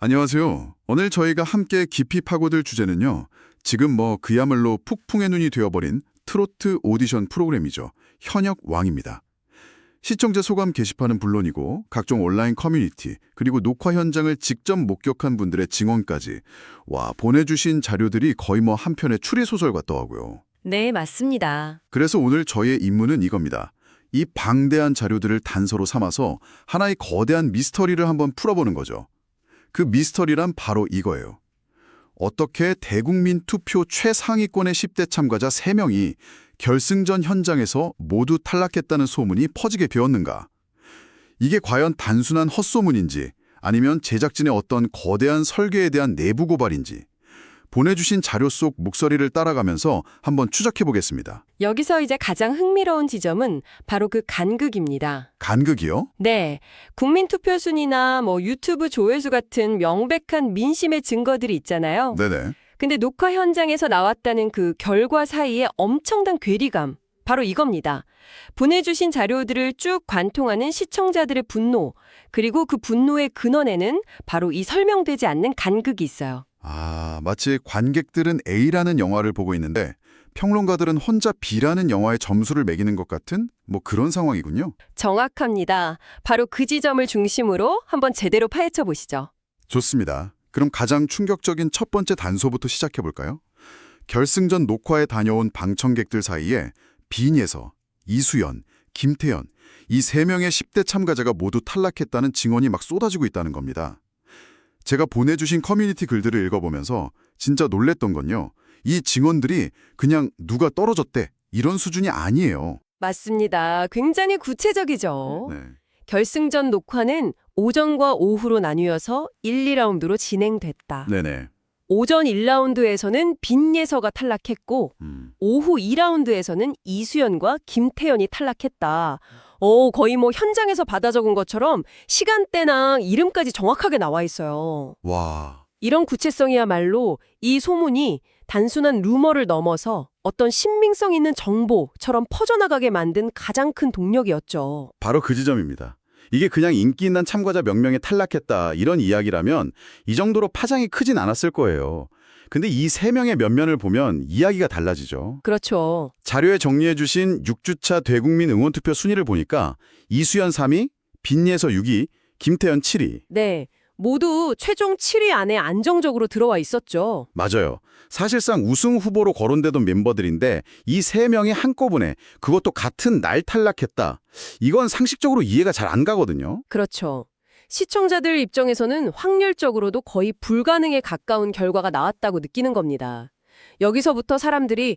안녕하세요. 오늘 저희가 함께 깊이 파고들 주제는요. 지금 그야말로 폭풍의 눈이 되어버린 트로트 오디션 프로그램이죠. 현역왕입니다. 시청자 소감 게시판은 물론이고 각종 온라인 커뮤니티 그리고 녹화 현장을 직접 목격한 분들의 증언까지 보내주신 자료들이 거의 한 편의 추리소설 같더라고요. 네, 맞습니다. 그래서 오늘 저의 임무는 이겁니다. 이 방대한 자료들을 단서로 삼아서 하나의 거대한 미스터리를 한번 풀어보는 거죠. 그 미스터리란 바로 이거예요. 어떻게 대국민 투표 최상위권의 10대 참가자 3명이 결승전 현장에서 모두 탈락했다는 소문이 퍼지게 되었는가? 이게 과연 단순한 헛소문인지 아니면 제작진의 어떤 거대한 설계에 대한 내부 고발인지 보내주신 자료 속 목소리를 따라가면서 한번 추적해 보겠습니다. 여기서 이제 가장 흥미로운 지점은 바로 그 간극입니다. 간극이요? 네, 국민투표 순위나 유튜브 조회수 같은 명백한 민심의 증거들이 있잖아요. 네네. 근데 녹화 현장에서 나왔다는 그 결과 사이에 엄청난 괴리감, 바로 이겁니다. 보내주신 자료들을 쭉 관통하는 시청자들의 분노, 그리고 그 분노의 근원에는 바로 이 설명되지 않는 간극이 있어요. 마치 관객들은 A라는 영화를 보고 있는데 평론가들은 혼자 B라는 영화의 점수를 매기는 것 같은 그런 상황이군요. 정확합니다. 바로 그 지점을 중심으로 한번 제대로 파헤쳐 보시죠. 좋습니다. 그럼 가장 충격적인 첫 번째 단서부터 시작해 볼까요? 결승전 녹화에 다녀온 방청객들 사이에 빈예서, 이수연, 김태연 이 3명의 10대 참가자가 모두 탈락했다는 증언이 막 쏟아지고 있다는 겁니다. 제가 보내주신 커뮤니티 글들을 읽어보면서 진짜 놀랬던 건요. 이 증언들이 그냥 누가 떨어졌대 이런 수준이 아니에요. 맞습니다. 굉장히 구체적이죠. 네. 결승전 녹화는 오전과 오후로 나뉘어서 1, 2라운드로 진행됐다. 네네. 오전 1라운드에서는 빈예서가 탈락했고 오후 2라운드에서는 이수연과 김태연이 탈락했다. 거의 현장에서 받아 적은 것처럼 시간대랑 이름까지 정확하게 나와 있어요. 와. 이런 구체성이야말로 이 소문이 단순한 루머를 넘어서 어떤 신빙성 있는 정보처럼 퍼져나가게 만든 가장 큰 동력이었죠. 바로 그 지점입니다. 이게 그냥 인기 있는 참가자 몇 명이 탈락했다 이런 이야기라면 이 정도로 파장이 크진 않았을 거예요. 근데 이 3명의 면면을 보면 이야기가 달라지죠. 그렇죠. 자료에 정리해 주신 6주차 대국민 응원투표 순위를 보니까 이수연 3위, 빈예서 6위, 김태연 7위. 네, 모두 최종 7위 안에 안정적으로 들어와 있었죠. 맞아요. 사실상 우승 후보로 거론되던 멤버들인데 이 3명이 한꺼번에 그것도 같은 날 탈락했다. 이건 상식적으로 이해가 잘 안 가거든요. 그렇죠. 시청자들 입장에서는 확률적으로도 거의 불가능에 가까운 결과가 나왔다고 느끼는 겁니다. 여기서부터 사람들이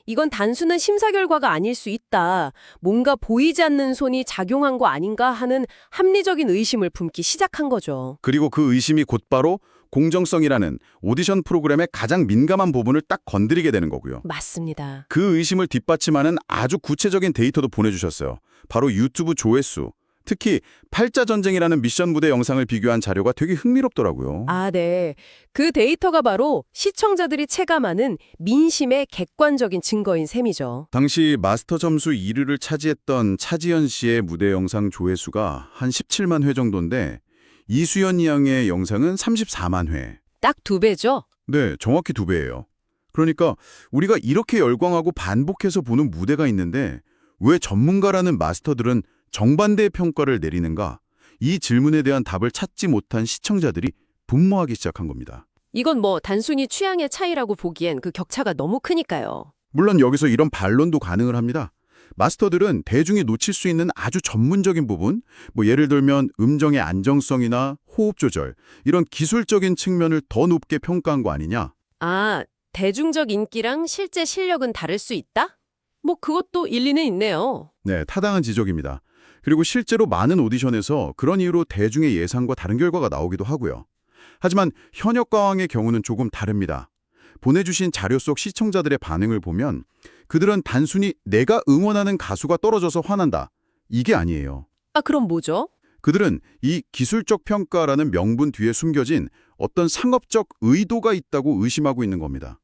이건 단순한 심사 결과가 아닐 수 있다. 뭔가 보이지 않는 손이 작용한 거 아닌가 하는 합리적인 의심을 품기 시작한 거죠. 그리고 그 의심이 곧바로 공정성이라는 오디션 프로그램의 가장 민감한 부분을 딱 건드리게 되는 거고요. 맞습니다. 그 의심을 뒷받침하는 아주 구체적인 데이터도 보내주셨어요. 바로 유튜브 조회수. 특히 팔자전쟁이라는 미션 무대 영상을 비교한 자료가 되게 흥미롭더라고요. 네. 그 데이터가 바로 시청자들이 체감하는 민심의 객관적인 증거인 셈이죠. 당시 마스터 점수 1위를 차지했던 차지연 씨의 무대 영상 조회수가 한 17만 회 정도인데 이수연 양의 영상은 34만 회. 딱 2배죠? 네, 정확히 2배예요. 그러니까 우리가 이렇게 열광하고 반복해서 보는 무대가 있는데 왜 전문가라는 마스터들은 정반대의 평가를 내리는가? 이 질문에 대한 답을 찾지 못한 시청자들이 분노하기 시작한 겁니다. 이건 단순히 취향의 차이라고 보기엔 그 격차가 너무 크니까요. 물론 여기서 이런 반론도 가능을 합니다. 마스터들은 대중이 놓칠 수 있는 아주 전문적인 부분, 예를 들면 음정의 안정성이나 호흡 조절, 이런 기술적인 측면을 더 높게 평가한 거 아니냐? 대중적 인기랑 실제 실력은 다를 수 있다? 그것도 일리는 있네요. 네, 타당한 지적입니다. 그리고 실제로 많은 오디션에서 그런 이유로 대중의 예상과 다른 결과가 나오기도 하고요. 하지만 현역가왕의 경우는 조금 다릅니다. 보내주신 자료 속 시청자들의 반응을 보면 그들은 단순히 내가 응원하는 가수가 떨어져서 화난다. 이게 아니에요. 그럼 뭐죠? 그들은 이 기술적 평가라는 명분 뒤에 숨겨진 어떤 상업적 의도가 있다고 의심하고 있는 겁니다.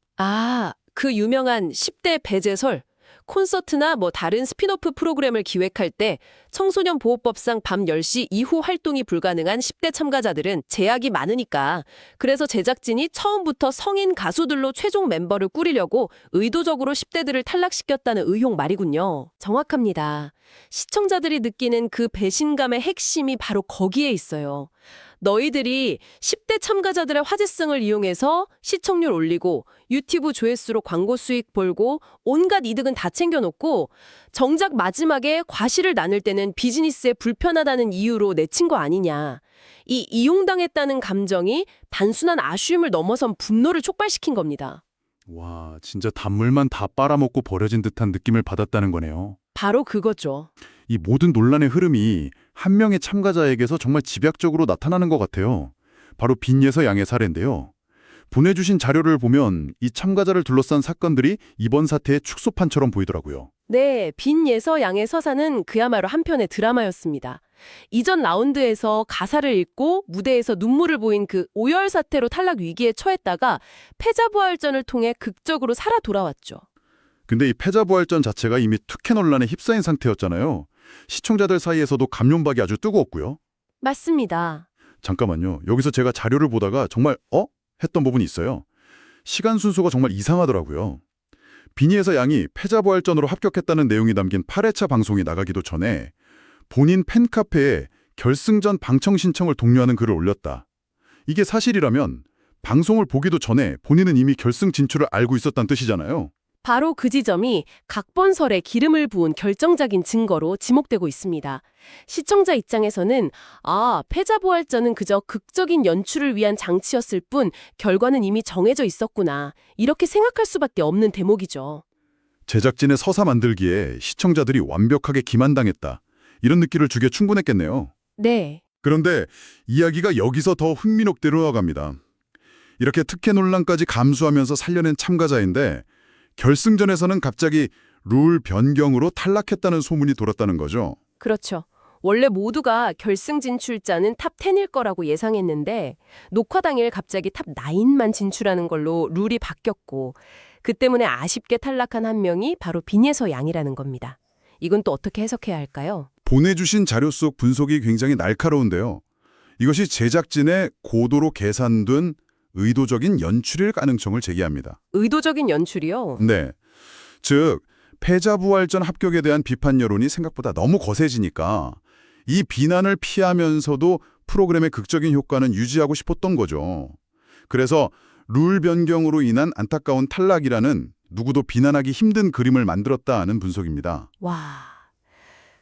그 유명한 10대 배제설. 콘서트나 다른 스핀오프 프로그램을 기획할 때 청소년 보호법상 밤 10시 이후 활동이 불가능한 10대 참가자들은 제약이 많으니까 그래서 제작진이 처음부터 성인 가수들로 최종 멤버를 꾸리려고 의도적으로 10대들을 탈락시켰다는 의혹 말이군요. 정확합니다. 시청자들이 느끼는 그 배신감의 핵심이 바로 거기에 있어요. 너희들이 10대 참가자들의 화제성을 이용해서 시청률 올리고 유튜브 조회수로 광고 수익 벌고 온갖 이득은 다 챙겨놓고 정작 마지막에 과실을 나눌 때는 비즈니스에 불편하다는 이유로 내친 거 아니냐. 이 이용당했다는 감정이 단순한 아쉬움을 넘어선 분노를 촉발시킨 겁니다. 와, 진짜 단물만 다 빨아먹고 버려진 듯한 느낌을 받았다는 거네요. 바로 그거죠. 이 모든 논란의 흐름이 한 명의 참가자에게서 정말 집약적으로 나타나는 것 같아요. 바로 빈예서 양의 사례인데요. 보내주신 자료를 보면 이 참가자를 둘러싼 사건들이 이번 사태의 축소판처럼 보이더라고요. 네, 빈예서 양의 서사는 그야말로 한편의 드라마였습니다. 이전 라운드에서 가사를 읽고 무대에서 눈물을 보인 그 오열 사태로 탈락 위기에 처했다가 패자부활전을 통해 극적으로 살아 돌아왔죠. 근데 이 패자부활전 자체가 이미 특혜 논란에 휩싸인 상태였잖아요. 시청자들 사이에서도 감론박이 아주 뜨거웠고요. 맞습니다. 잠깐만요. 여기서 제가 자료를 보다가 정말 했던 부분이 있어요. 시간 순서가 정말 이상하더라고요. 비니에서 양이 패자부활전으로 합격했다는 내용이 담긴 8회차 방송이 나가기도 전에 본인 팬카페에 결승전 방청 신청을 독려하는 글을 올렸다. 이게 사실이라면 방송을 보기도 전에 본인은 이미 결승 진출을 알고 있었다는 뜻이잖아요. 바로 그 지점이 각본설에 기름을 부은 결정적인 증거로 지목되고 있습니다. 시청자 입장에서는 패자부활전은 그저 극적인 연출을 위한 장치였을 뿐 결과는 이미 정해져 있었구나. 이렇게 생각할 수밖에 없는 대목이죠. 제작진의 서사 만들기에 시청자들이 완벽하게 기만당했다. 이런 느낌을 주기에 충분했겠네요. 네. 그런데 이야기가 여기서 더 흥미롭게 흘러갑니다. 이렇게 특혜 논란까지 감수하면서 살려낸 참가자인데 결승전에서는 갑자기 룰 변경으로 탈락했다는 소문이 돌았다는 거죠. 그렇죠. 원래 모두가 결승 진출자는 탑 10일 거라고 예상했는데 녹화 당일 갑자기 탑 9만 진출하는 걸로 룰이 바뀌었고 그 때문에 아쉽게 탈락한 한 명이 바로 빈예서 양이라는 겁니다. 이건 또 어떻게 해석해야 할까요? 보내주신 자료 속 분석이 굉장히 날카로운데요. 이것이 제작진의 고도로 계산된 의도적인 연출일 가능성을 제기합니다. 의도적인 연출이요? 네. 즉, 패자부활전 합격에 대한 비판 여론이 생각보다 너무 거세지니까 이 비난을 피하면서도 프로그램의 극적인 효과는 유지하고 싶었던 거죠. 그래서 룰 변경으로 인한 안타까운 탈락이라는 누구도 비난하기 힘든 그림을 만들었다는 분석입니다. 와.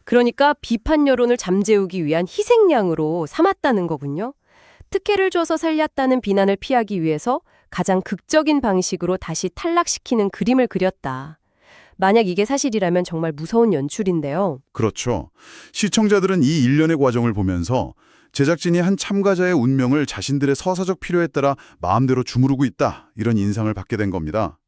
그러니까 비판 여론을 잠재우기 위한 희생양으로 삼았다는 거군요. 특혜를 줘서 살렸다는 비난을 피하기 위해서 가장 극적인 방식으로 다시 탈락시키는 그림을 그렸다. 만약 이게 사실이라면 정말 무서운 연출인데요. 그렇죠. 시청자들은 이 일련의 과정을 보면서 제작진이 한 참가자의 운명을 자신들의 서사적 필요에 따라 마음대로 주무르고 있다. 이런 인상을 받게 된 겁니다.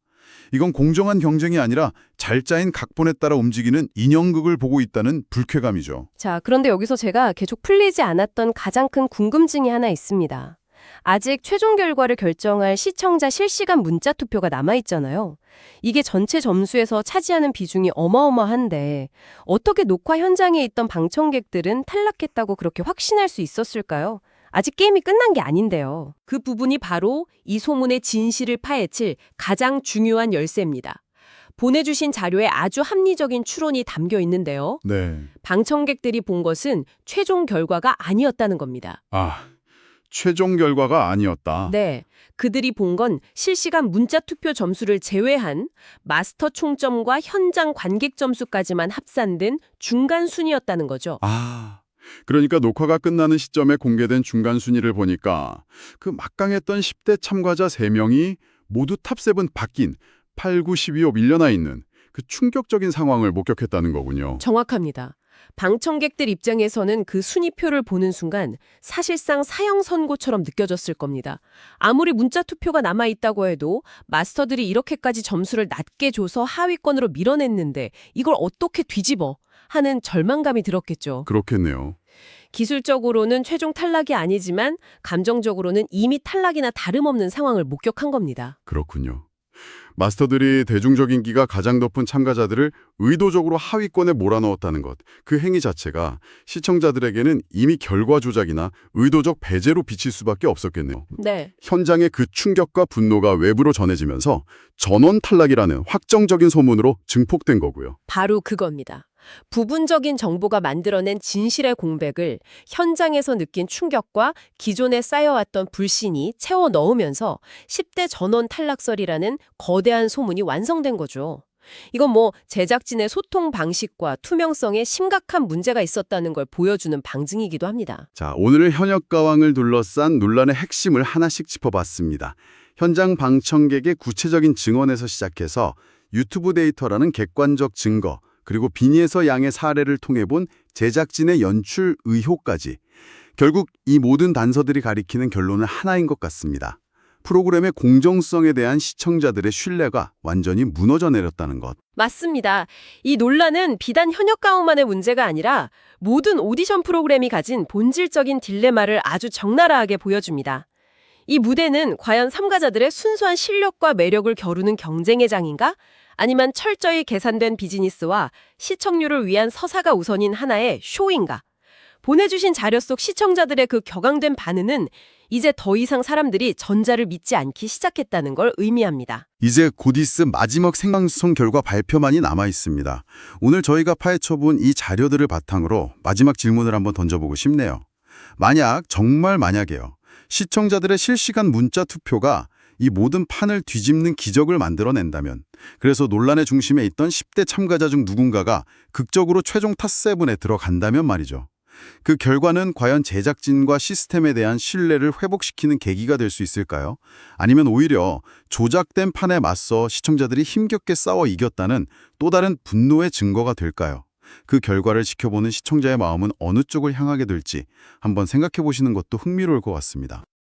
이건 공정한 경쟁이 아니라 잘 짜인 각본에 따라 움직이는 인형극을 보고 있다는 불쾌감이죠. 자, 그런데 여기서 제가 계속 풀리지 않았던 가장 큰 궁금증이 하나 있습니다. 아직 최종 결과를 결정할 시청자 실시간 문자 투표가 남아있잖아요. 이게 전체 점수에서 차지하는 비중이 어마어마한데 어떻게 녹화 현장에 있던 방청객들은 탈락했다고 그렇게 확신할 수 있었을까요? 아직 게임이 끝난 게 아닌데요. 그 부분이 바로 이 소문의 진실을 파헤칠 가장 중요한 열쇠입니다. 보내주신 자료에 아주 합리적인 추론이 담겨 있는데요. 네. 방청객들이 본 것은 최종 결과가 아니었다는 겁니다. 최종 결과가 아니었다. 네, 그들이 본 건 실시간 문자 투표 점수를 제외한 마스터 총점과 현장 관객 점수까지만 합산된 중간 순위였다는 거죠. 그러니까 녹화가 끝나는 시점에 공개된 중간 순위를 보니까 그 막강했던 10대 참가자 3명이 모두 탑7 바뀐 8, 9, 12호 밀려나 있는 그 충격적인 상황을 목격했다는 거군요. 정확합니다. 방청객들 입장에서는 그 순위표를 보는 순간 사실상 사형 선고처럼 느껴졌을 겁니다. 아무리 문자 투표가 남아있다고 해도 마스터들이 이렇게까지 점수를 낮게 줘서 하위권으로 밀어냈는데 이걸 어떻게 뒤집어 하는 절망감이 들었겠죠. 그렇겠네요. 기술적으로는 최종 탈락이 아니지만 감정적으로는 이미 탈락이나 다름없는 상황을 목격한 겁니다. 그렇군요. 마스터들이 대중적 인기가 가장 높은 참가자들을 의도적으로 하위권에 몰아넣었다는 것, 그 행위 자체가 시청자들에게는 이미 결과 조작이나 의도적 배제로 비칠 수밖에 없었겠네요. 네. 현장의 그 충격과 분노가 외부로 전해지면서 전원 탈락이라는 확정적인 소문으로 증폭된 거고요. 바로 그겁니다. 부분적인 정보가 만들어낸 진실의 공백을 현장에서 느낀 충격과 기존에 쌓여왔던 불신이 채워 넣으면서 10대 전원 탈락설이라는 거대한 소문이 완성된 거죠. 이건 뭐 제작진의 소통 방식과 투명성에 심각한 문제가 있었다는 걸 보여주는 방증이기도 합니다. 자, 오늘 현역가왕을 둘러싼 논란의 핵심을 하나씩 짚어봤습니다. 현장 방청객의 구체적인 증언에서 시작해서 유튜브 데이터라는 객관적 증거, 그리고 비니에서 양의 사례를 통해 본 제작진의 연출 의혹까지. 결국 이 모든 단서들이 가리키는 결론은 하나인 것 같습니다. 프로그램의 공정성에 대한 시청자들의 신뢰가 완전히 무너져 내렸다는 것. 맞습니다. 이 논란은 비단 현역 가왕만의 문제가 아니라 모든 오디션 프로그램이 가진 본질적인 딜레마를 아주 적나라하게 보여줍니다. 이 무대는 과연 참가자들의 순수한 실력과 매력을 겨루는 경쟁의 장인가? 아니면 철저히 계산된 비즈니스와 시청률을 위한 서사가 우선인 하나의 쇼인가? 보내주신 자료 속 시청자들의 그 격앙된 반응은 이제 더 이상 사람들이 전자를 믿지 않기 시작했다는 걸 의미합니다. 이제 고디스 마지막 생방송 결과 발표만이 남아 있습니다. 오늘 저희가 파헤쳐본 이 자료들을 바탕으로 마지막 질문을 한번 던져보고 싶네요. 정말 만약에요. 시청자들의 실시간 문자 투표가 이 모든 판을 뒤집는 기적을 만들어낸다면, 그래서 논란의 중심에 있던 10대 참가자 중 누군가가 극적으로 최종 탑7에 들어간다면 말이죠. 그 결과는 과연 제작진과 시스템에 대한 신뢰를 회복시키는 계기가 될 수 있을까요? 아니면 오히려 조작된 판에 맞서 시청자들이 힘겹게 싸워 이겼다는 또 다른 분노의 증거가 될까요? 그 결과를 지켜보는 시청자의 마음은 어느 쪽을 향하게 될지 한번 생각해 보시는 것도 흥미로울 것 같습니다.